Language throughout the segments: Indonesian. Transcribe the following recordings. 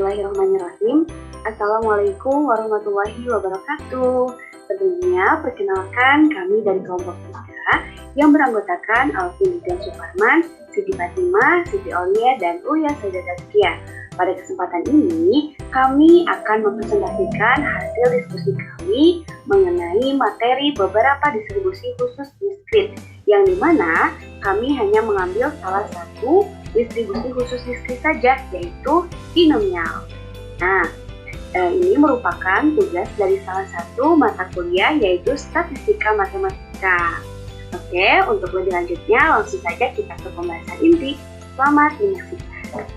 Bismillahirrahmanirrahim. Assalamualaikum warahmatullahi wabarakatuh. Sebelumnya, perkenalkan kami dari kelompok 3 yang beranggotakan Alvin dan Suparman, Siti Fatimah, Siti Aulia, dan Uya Sajadaskia. Pada kesempatan ini, kami akan mempresentasikan hasil diskusi kami mengenai materi beberapa distribusi khusus diskrit, yang dimana kami hanya mengambil salah satu distribusi khusus diskrit saja, yaitu binomial. Nah, ini merupakan tugas dari salah satu mata kuliah, yaitu Statistika Matematika. Oke, untuk lebih lanjutnya langsung saja kita ke pembahasan inti. Selamat menyaksikan.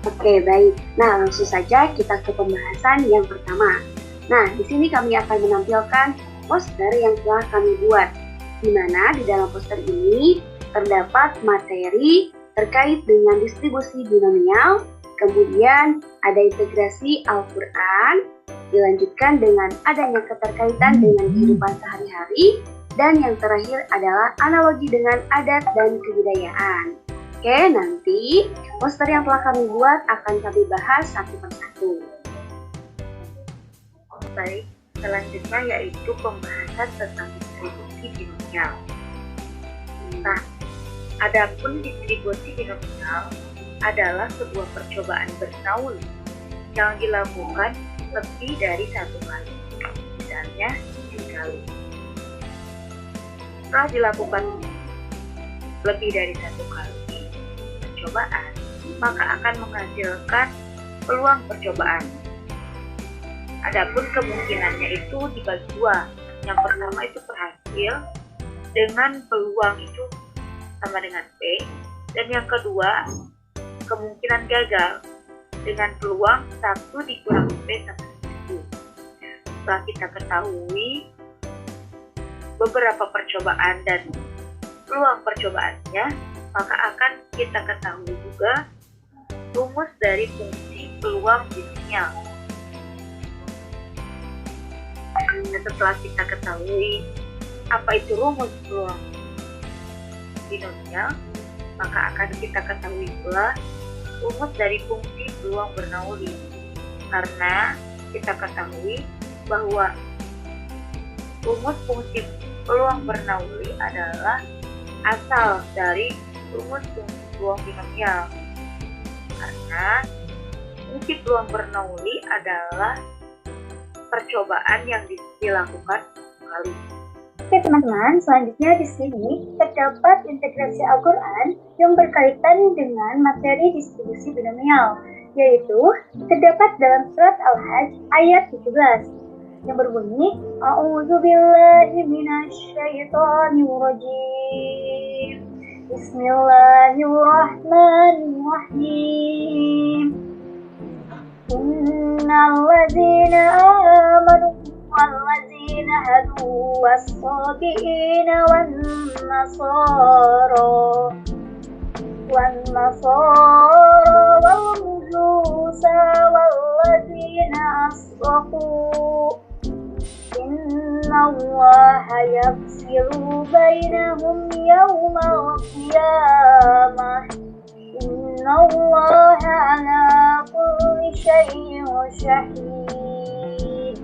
Oke, baik. Nah, langsung saja kita ke pembahasan yang pertama. Nah, di sini kami akan menampilkan poster yang telah kami buat, di mana di dalam poster ini terdapat materi terkait dengan distribusi binomial, kemudian ada integrasi Al-Quran, dilanjutkan dengan adanya keterkaitan dengan kehidupan sehari-hari, dan yang terakhir adalah analogi dengan adat dan kebudayaan. Oke, nanti poster yang telah kami buat akan kami bahas satu persatu. Baik, selanjutnya yaitu pembahasan tentang distribusi binomial. Nah, adapun distribusi binomial adalah sebuah percobaan bernauli yang dilakukan lebih dari satu kali, misalnya sekali. Setelah dilakukan lebih dari satu kali percobaan, maka akan menghasilkan peluang percobaan. Adapun kemungkinannya itu dibagi dua. Yang pertama itu berhasil dengan peluang itu sama dengan P, dan yang kedua kemungkinan gagal dengan peluang 1 dikurangi P sama dengan 1. Setelah kita ketahui beberapa percobaan dan peluang percobaannya, maka akan kita ketahui juga rumus dari fungsi peluang binomial. Dan setelah kita ketahui apa itu rumus peluang binomial, maka akan kita ketahui pula rumus dari fungsi peluang bernauli. Karena kita ketahui bahwa rumus fungsi peluang bernauli adalah asal dari rumus fungsi peluang binomial. Karena fungsi peluang bernauli adalah percobaan yang dilakukan sekali. Oke teman-teman, selanjutnya di sini terdapat integrasi Al-Quran yang berkaitan dengan materi distribusi binomial, yaitu terdapat dalam surat Al-Hajj ayat 17 yang berbunyi A'udzubillahi minasyaitonirrajim. Bismillahirrahmanirrahim. Innal ladzina amanu walladzina hadu was-sabiina wan-nasara wal-majusa walladzina asrafu innallaha yafsilu bainahum yawmal qiyamah innallaha ala kulli syai'in syahid.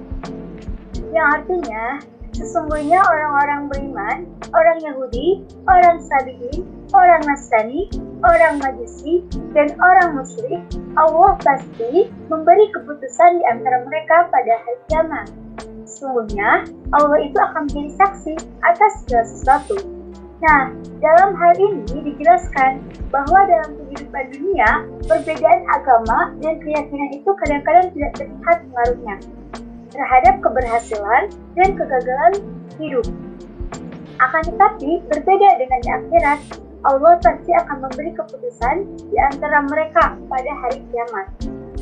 Yang artinya, sesungguhnya orang-orang beriman, orang Yahudi, orang Sabiin, orang Nasrani, orang Majusi, dan orang musyrik, Allah pasti memberi keputusan di antara mereka pada hari kiamat. Sesungguhnya, Allah itu akan menjadi saksi atas segala sesuatu. Nah, dalam hal ini dijelaskan bahwa dalam kehidupan dunia, perbedaan agama dan keyakinan itu kadang-kadang tidak terlihat pengaruhnya terhadap keberhasilan dan kegagalan hidup. Akan tetapi, berbeda dengan di akhirat, Allah pasti akan memberi keputusan di antara mereka pada hari kiamat.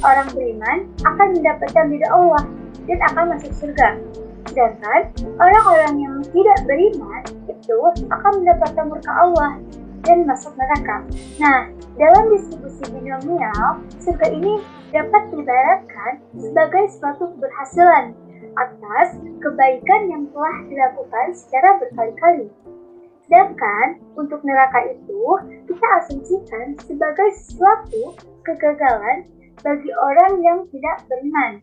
Orang beriman akan mendapatkan ridha Allah dan akan masuk surga. Sedangkan orang-orang yang tidak beriman itu akan mendapatkan murka Allah dan masuk neraka. Nah, dalam distribusi binomial, surga ini dapat diibaratkan sebagai suatu keberhasilan atas kebaikan yang telah dilakukan secara berkali-kali. Sedangkan untuk neraka itu kita asumsikan sebagai suatu kegagalan bagi orang yang tidak beriman.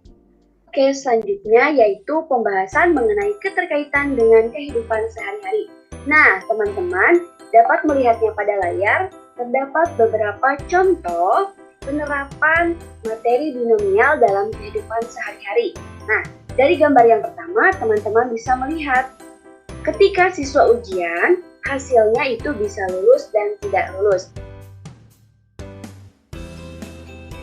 Oke, selanjutnya yaitu pembahasan mengenai keterkaitan dengan kehidupan sehari-hari. Nah, teman-teman dapat melihatnya pada layar, terdapat beberapa contoh penerapan materi binomial dalam kehidupan sehari-hari. Nah, dari gambar yang pertama, teman-teman bisa melihat ketika siswa ujian, hasilnya itu bisa lulus dan tidak lulus.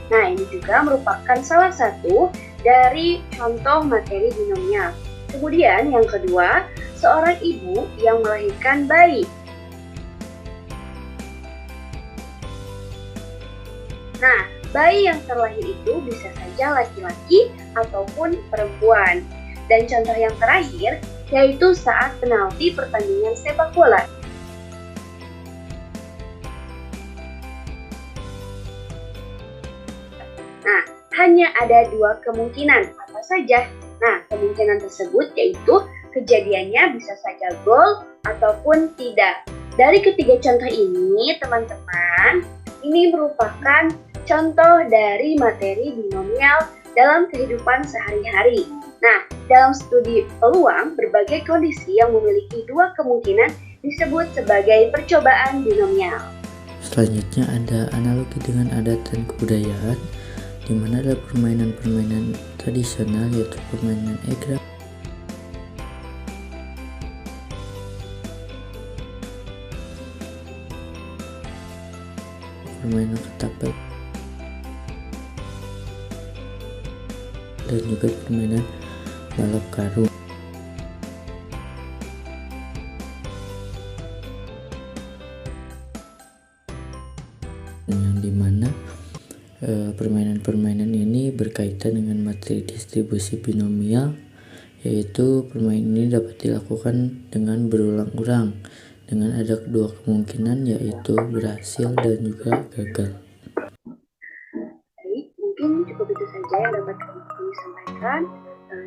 Nah, ini juga merupakan salah satu dari contoh materi binomial. Kemudian yang kedua, seorang ibu yang melahirkan bayi. Nah, bayi yang terlahir itu bisa saja laki-laki ataupun perempuan. Dan contoh yang terakhir, yaitu saat penalti pertandingan sepak bola. Nah, hanya ada dua kemungkinan, apa saja? Nah, kemungkinan tersebut yaitu kejadiannya bisa saja gol ataupun tidak. Dari ketiga contoh ini, teman-teman, ini merupakan contoh dari materi binomial dalam kehidupan sehari-hari. Nah, dalam studi peluang, berbagai kondisi yang memiliki dua kemungkinan disebut sebagai percobaan binomial. Selanjutnya ada analogi dengan adat dan kebudayaan, di mana ada permainan-permainan tradisional yaitu permainan egrang, permainan ketapel, dan juga permainan balap karung. Yang dimana permainan-permainan ini berkaitan dengan materi distribusi binomial, yaitu permainan ini dapat dilakukan dengan berulang-ulang dengan ada dua kemungkinan, yaitu berhasil dan juga gagal. Baik, mungkin cukup itu saja yang dapat kami sampaikan.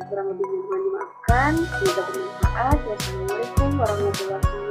Kurang lebihnya mohon dimaafkan. Semoga bermanfaat. Wassalamualaikum warahmatullahi wabarakatuh.